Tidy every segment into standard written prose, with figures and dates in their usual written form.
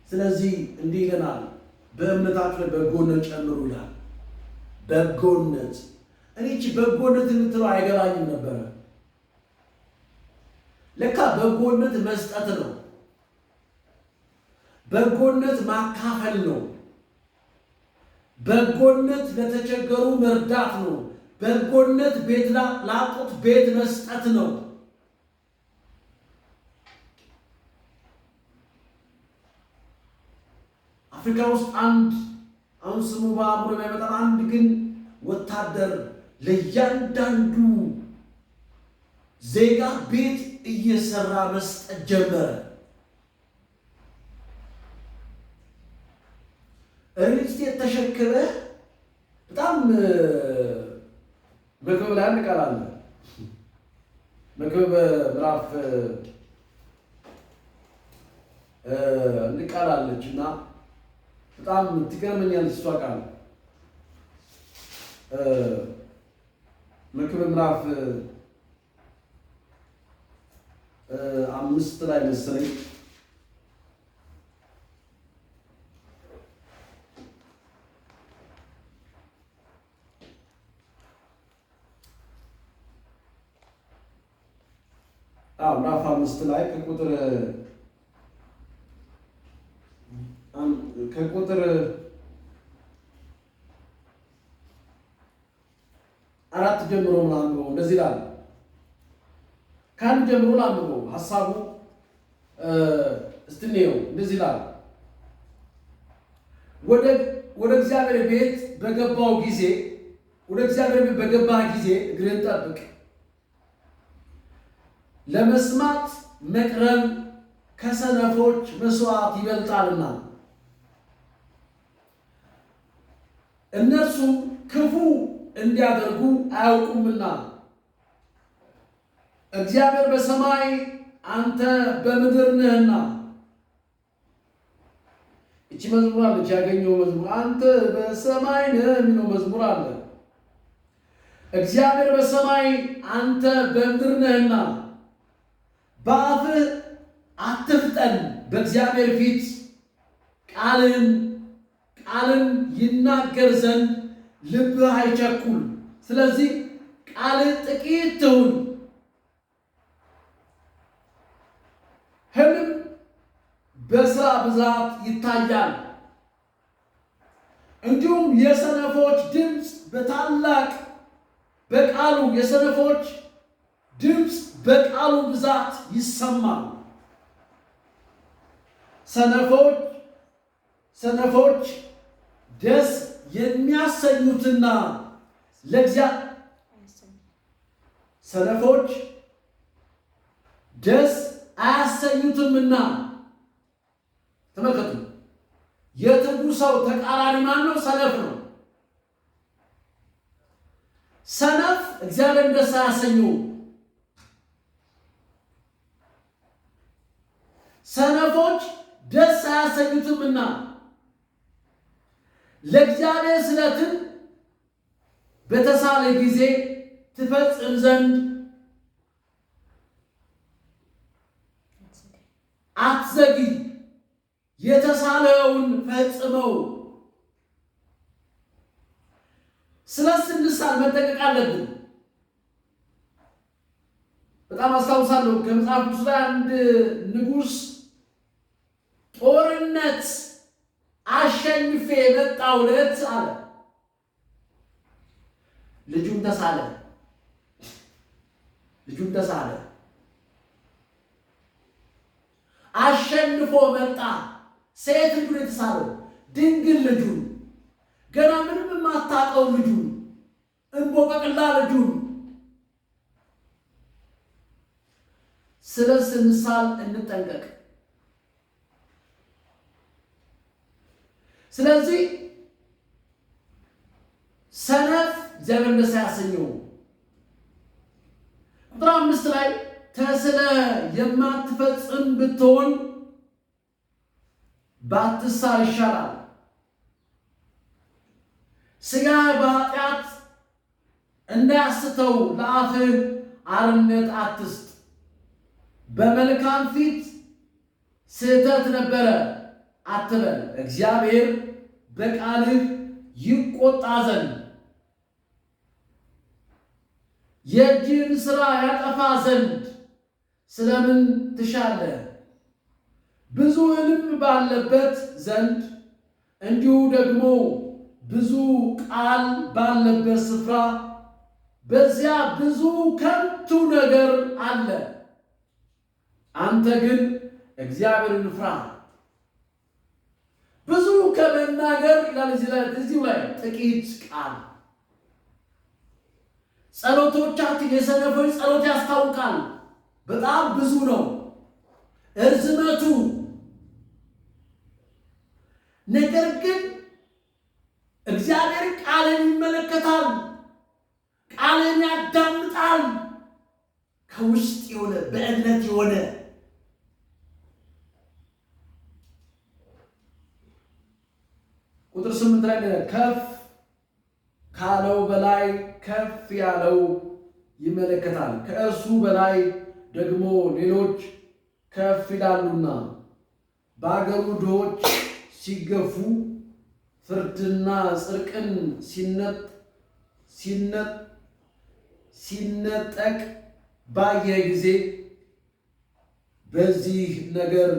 ስለዚህ እንዲህ ይለናል፣ በእምነታችሁ ላይ በጎነት ጨምሩ ይላል። በጎነት እኔ እቺ በጎነት የምትለው አይገባኝም ነበረ። ለካ በጎነት መስጠት ነው። በጎነት ማካፈል ነው። በጎነት ለተቸገሩ መርዳት ነው። በጎነት ቤት ላጡት ቤት መስጠት ነው። አፍሪካ ውስጥ አሁን ስሙ በአእምሮ የሚመጣ አንድ ግን ወታደር ለእያንዳንዱ ዜጋ ቤት እየሰራ መስጠት ጀመረ። ሪልስቴት ተሸክመ በጣም መክብብ ላይ አንድ ቃል አለ። መክብብ ምዕራፍ አንድ ቃል አለች እና በጣም ትገርመኛለች እሷ ቃል። መክብብ ምዕራፍ 5 ላይ መሰለኝ ምዕራፍ 5 ላይ ከቁጥር 4 ጀምሮ ምናምን እንደዚህ ይላል። ከአንድ ጀምሮ ላንብበው ሐሳቡ እስትኔው እንደዚህ ይላል። ወደ እግዚአብሔር ቤት በገባህ ጊዜ እግርህን ጠብቅ፣ ለመስማት መቅረብ ከሰነፎች መስዋዕት ይበልጣልና እነርሱም ክፉ እንዲያደርጉ አያውቁምና። እግዚአብሔር በሰማይ አንተ በምድር ነህና። እቺ መዝሙር አለች፣ ያገኘው መዝሙር አንተ በሰማይ ነህ የሚለው መዝሙር አለ። እግዚአብሔር በሰማይ አንተ በምድር ነህና በአፍህ አትፍጠን፣ በእግዚአብሔር ፊት ቃልን ይናገር ዘንድ ልብህ አይቸኩል። ስለዚህ ቃልህ ጥቂት ትሁን። ሕልም በሥራ ብዛት ይታያል፣ እንዲሁም የሰነፎች ድምፅ በቃሉ ብዛት ይሰማል። ሰነፎች ደስ የሚያሰኙትና ሰነፎች ደስ አያሰኙትምና። ተመልከቱ፣ የትጉ ሰው ተቃራኒ ማን ነው? ሰነፍ ነው። ሰነፍ እግዚአብሔር ደስ አያሰኘውም። ሰነፎች ደስ አያሰኙትምና ለእግዚአብሔር ስለትን በተሳለ ጊዜ ትፈጽም ዘንድ አትዘግይ፣ የተሳለውን ፈጽመው። ስለ ስንሳል መጠንቀቅ አለብን። በጣም አስታውሳለሁ ከመጽሐፍ ቅዱስ ላይ አንድ ንጉሥ ጦርነት አሸንፌ የመጣው ዕለት አለ ልጁን ተሳለ። አሸንፎ መጣ። ሴት ልጁን የተሳለው ድንግል ልጁን፣ ገና ምንም የማታውቀው ልጁን፣ እንቦቀቅላ ልጁን። ስለ ስንሳል እንጠንቀቅ። ስለዚህ ሰነፍ እግዚአብሔር ደስ አያሰኘውም። ቁጥር 5 ላይ ተስለ የማትፈጽም ብትሆን ባትሳል ይሻላል። ሥጋ በኃጢአት እንዳያስተው ለአፍህ አርነት አትስጥ። በመልካም ፊት ስህተት ነበረ፣ አትበል። እግዚአብሔር በቃልህ ይቆጣ ዘንድ የእጅህን ሥራ ያጠፋ ዘንድ ስለምን ትሻለህ? ብዙ ሕልም ባለበት ዘንድ እንዲሁ ደግሞ ብዙ ቃል ባለበት ስፍራ በዚያ ብዙ ከንቱ ነገር አለ። አንተ ግን እግዚአብሔርን ፍራ። ብዙ ከመናገር ይላል እዚሁ ላይ ጥቂት ቃል። ጸሎቶቻችን የሰነፎች ጸሎት ያስታውቃል። በጣም ብዙ ነው እርዝመቱ። ነገር ግን እግዚአብሔር ቃልን ይመለከታል፣ ቃልን ያዳምጣል። ከውስጥ የሆነ በእምነት የሆነ ቁጥር 8 ላይ ከፍ ካለው በላይ ከፍ ያለው ይመለከታል፣ ከእርሱ በላይ ደግሞ ሌሎች ከፍ ይላሉና በአገሩ ድሆች ሲገፉ ፍርድና ጽድቅን ሲነጠቅ ባየ ጊዜ በዚህ ነገር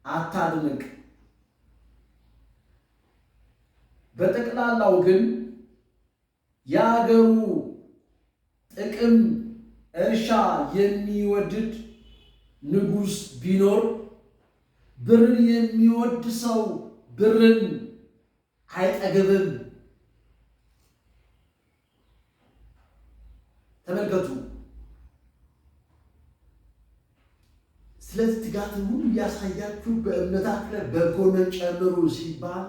አታድንቅ። በጠቅላላው ግን የአገሩ ጥቅም እርሻ የሚወድድ ንጉሥ ቢኖር ብርን የሚወድ ሰው ብርን አይጠግብም። ተመልከቱ። ስለዚህ ትጋትን ሁሉ እያሳያችሁ በእምነታችሁ ላይ በጎነት ጨምሩ ሲባል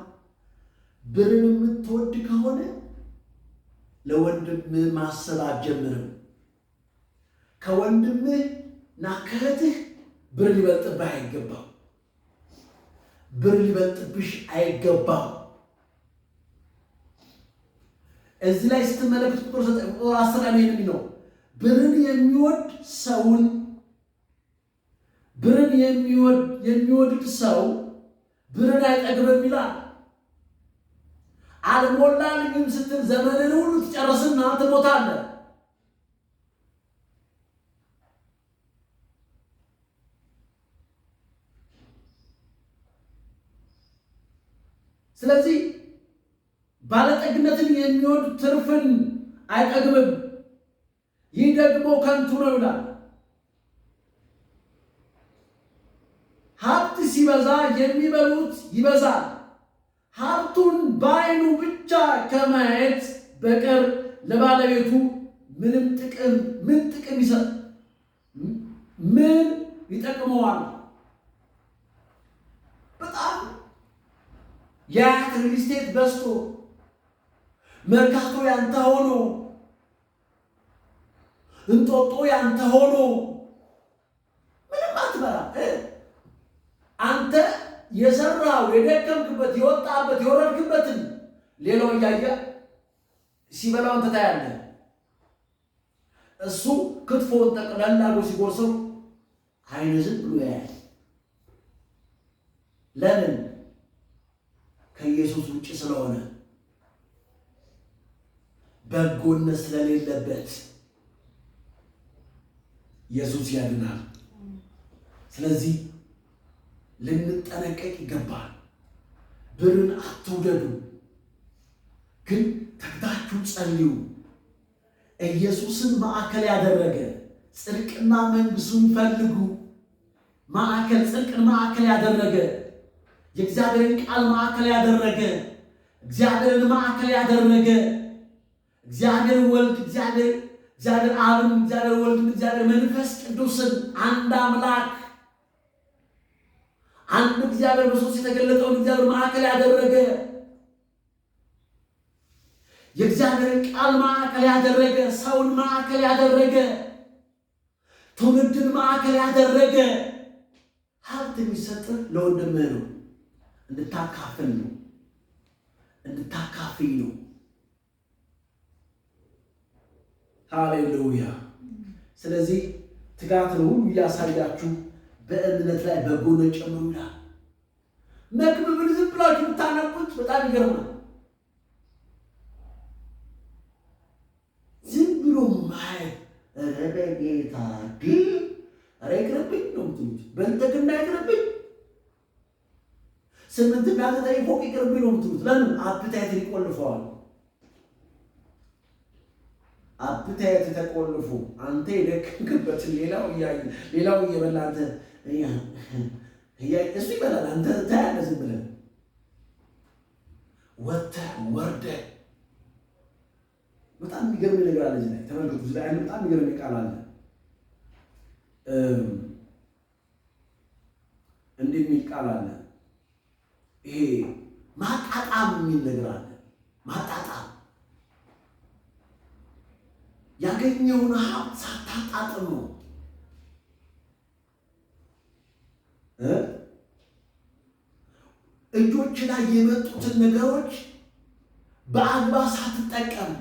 ብርን የምትወድ ከሆነ ለወንድምህ ማሰብ አትጀምርም። ከወንድምህ እና ከእህትህ ብር ሊበልጥብህ አይገባም። ብር ሊበልጥብሽ አይገባም። እዚህ ላይ ስትመለከቱ ቁጥር 10 ላይ ነው ብርን የሚወድ ሰውን ብርን የሚወድ ሰው ብርን አይጠግብም ይላል። አልሞላልኝም ስትል ዘመንን ሁሉ ትጨርስና ትሞታለህ። ስለዚህ ባለጠግነትን የሚወድ ትርፍን አይጠግብም፣ ይህ ደግሞ ከንቱ ነው ይላል። ሀብት ሲበዛ የሚበሉት ይበዛል። ሀብቱን በዓይኑ ብቻ ከማየት በቀር ለባለቤቱ ምን ጥቅም ይሰጥ? ምን ይጠቅመዋል? በጣም የአያት ሪል ስቴት በዝቶ መርካቶ ያንተ ሆኖ እንጦጦ ያንተ ሆኖ ምንም አትበላ። አንተ የሰራው የደከምክበት የወጣበት የወረድክበትን ሌላው እያየ ሲበላው አንተ ታያለህ። እሱ ክትፎውን ጠቅላላ አድርጎ ሲጎርሰው አይን ዝም ብሎ ያያል። ለምን? ከኢየሱስ ውጭ ስለሆነ፣ በጎነት ስለሌለበት። ኢየሱስ ያድናል። ስለዚህ ልንጠነቀቅ ይገባል። ብርን አትውደዱ፣ ግን ተግታችሁ ጸልዩ። ኢየሱስን ማዕከል ያደረገ ጽድቅና መንግሥቱን ፈልጉ። ጽድቅን ማዕከል ያደረገ የእግዚአብሔርን ቃል ማዕከል ያደረገ እግዚአብሔርን ማዕከል ያደረገ እግዚአብሔር ወልድ እግዚአብሔር አብን እግዚአብሔር ወልድን እግዚአብሔር መንፈስ ቅዱስን አንድ አምላክ አንድ እግዚአብሔር በሶስት የተገለጠውን እግዚአብሔር ማዕከል ያደረገ የእግዚአብሔርን ቃል ማዕከል ያደረገ ሰውን ማዕከል ያደረገ ትውልድን ማዕከል ያደረገ ሀብት የሚሰጥህ ለወንድምህ ነው። እንድታካፍል ነው፣ እንድታካፍይ ነው። ሃሌሉያ። ስለዚህ ትጋትን ሁሉ እያሳያችሁ በእምነት ላይ በጎነት ጨምሩ ይላል። በጣም ይገርማል። ዝም ብሎ ማየት በጌታ ግን ኧረ ይቅርብኝ ነው የምትሉት። በልጠግና ይቅርብኝ፣ 8ና 9 ፎቅ ይቅርብኝ ነው የምትሉት። ለምን? አፕታይትን ይቆልፈዋል። አፕታይት ተቆልፎ አንተ የደከምክበትን ሌላው እየበላ አንተ እሱ ይበላል፣ አንተ ታያለህ ዝም ብለህ ወጥተህ ወርደህ። በጣም የሚገርም ነገር አለ እዚህ ላይ ተመልከቱ። እዚህ ላይ በጣም የሚገርም ቃል አለ። እንዲህ የሚል ቃል አለ። ይሄ ማጣጣም የሚል ነገር አለ። ማጣጣም ያገኘውን ሀብት ሳታጣጥም ነው። እጆች ላይ የመጡትን ነገሮች በአግባብ ሳትጠቀም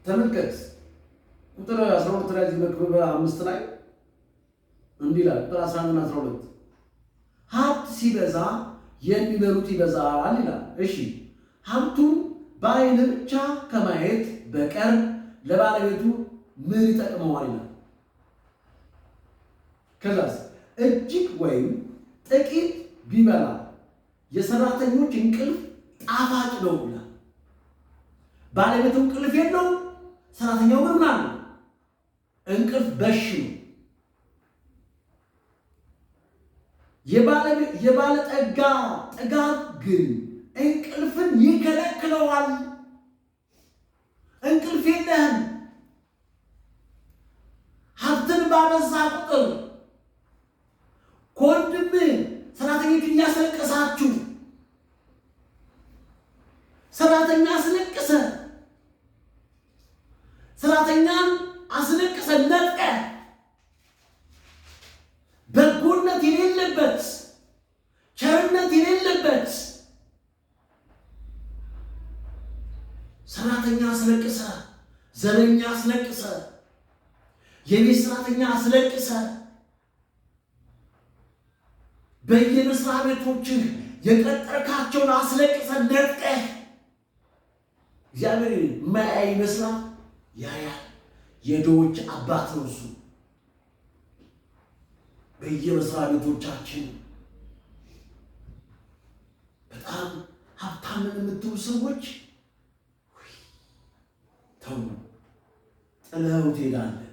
ተመልከት። ቁጥር 12 ላይ መክብብ 5 ላይ እንዲህ ይላል። ቁጥር 11 እና 12 ሀብት ሲበዛ የሚበሉት ይበዛል ይላል። እሺ ሀብቱን በዓይን ብቻ ከማየት በቀር ለባለቤቱ ምን ይጠቅመዋል ይላል። ከዛስ እጅግ ወይም ጥቂት ቢበላ የሰራተኞች እንቅልፍ ጣፋጭ ነው ይላል። ባለቤቱ እንቅልፍ የለው፣ ሰራተኛው ግን ምናምን እንቅልፍ በሽ ነው። የባለጠጋ ጥጋብ ግን እንቅልፍን ይከለክለዋል። እንቅልፍ የለህም። ሀብትን ባበዛ ቁጥር ከወንድምህ ሰራተኞችን እያስለቀሳችሁ ሰራተኛ አስለቅሰ ሰራተኛን አስለቅሰ ነጥቀ በጎነት የሌለበት ቸርነት የሌለበት ሰራተኛ አስለቅሰ ዘበኛ አስለቅሰ የቤት ሰራተኛ አስለቅሰ በየመስሪያ ቤቶችህ የቀጠርካቸውን አስለቅሰ ነጥቀህ እግዚአብሔር ማያይ ይመስላል። ያያል። የድሆች አባት ነው እሱ። በየመስሪያ ቤቶቻችን በጣም ሀብታምን የምትሉ ሰዎች ተው፣ ጥለው ትሄዳለህ።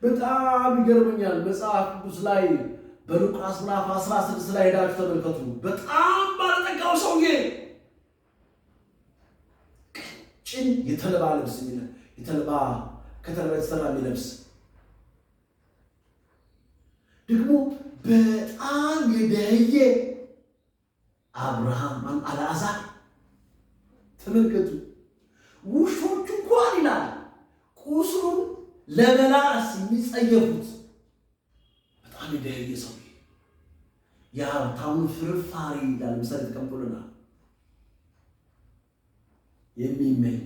በጣም ይገርመኛል። መጽሐፍ ቅዱስ ላይ በሉቃስ ምዕራፍ 16 ላይ ሄዳችሁ ተመልከቱ። በጣም ባለጠጋው ሰውዬ ቀጭን የተልባ ልብስ ከተልባ የተሰራ የሚለብስ ደግሞ በጣም የደህየ አብርሃም አልዓዛር ተመልከቱ። ውሾቹ እንኳን ይላል ቁስሉን ለመላስ የሚጸየፉት በጣም የደህየ ሰው የሀብታሙን ፍርፋሪ ይላል ምሳሌ ተቀምጦልናል። የሚመኝ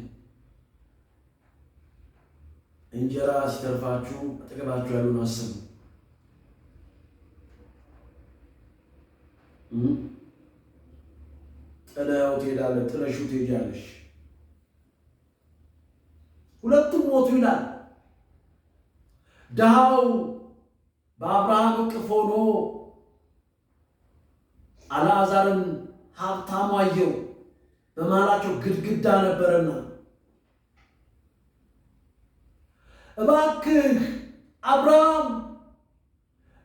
እንጀራ ሲተርፋችሁ አጠገባችሁ ያሉን አስቡ። ጥለው ትሄዳለህ፣ ጥለሽው ትሄጃለሽ። ሁለቱም ሞቱ ይላል። ድሃው በአብርሃም እቅፍ ሆኖ አልዓዛርን ሀብታሙ አየው። በመሃላቸው ግድግዳ ነበረና እባክህ አብርሃም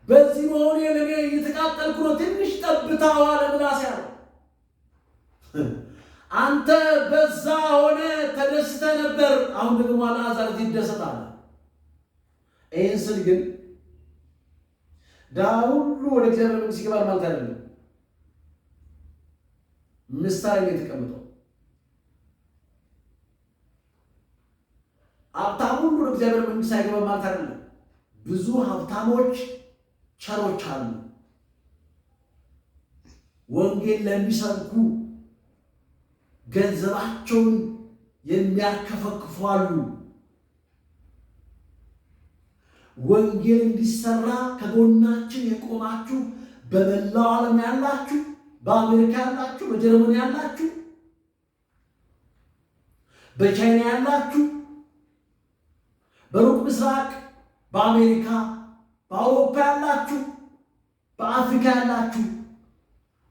በዚህ መሆኔ ለኔ እየተቃጠልኩ ነው፣ ትንሽ ጠብታ ውሃ ለምላስ ያለው አንተ በዛ ሆነ ተደስተ ነበር። አሁን ደግሞ አልዓዛር ይደሰታል። ይህን ስል ግን ድሃ ሁሉ ወደ እግዚአብሔር መንግሥት ይገባል ማለት አይደለም። ምሳሌ ላይ ተቀምጠው ሀብታም ሁሉ ወደ እግዚአብሔር መንግሥት አይገባ ማለት አይደለም። ብዙ ሀብታሞች ቸሮች አሉ። ወንጌል ለሚሰብኩ ገንዘባቸውን የሚያርከፈክፉ አሉ። ወንጌል እንዲሰራ ከጎናችን የቆማችሁ በመላው ዓለም ያላችሁ፣ በአሜሪካ ያላችሁ፣ በጀርመን ያላችሁ፣ በቻይና ያላችሁ፣ በሩቅ ምስራቅ፣ በአሜሪካ፣ በአውሮፓ ያላችሁ፣ በአፍሪካ ያላችሁ፣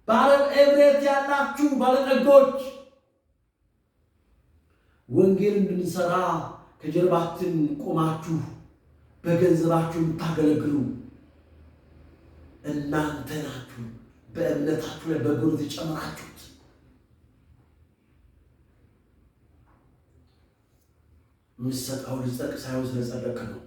በአረብ ኤምሬት ያላችሁ ባለጠጎች ወንጌል እንድንሰራ ከጀርባችን ቆማችሁ በገንዘባችሁ የምታገለግሉ እናንተ ናችሁ። በእምነታችሁ ላይ በጉልበት የጨመራችሁት የምትሰጠው ልትጸድቅ ሳይሆን ስለጸደቅህ ነው።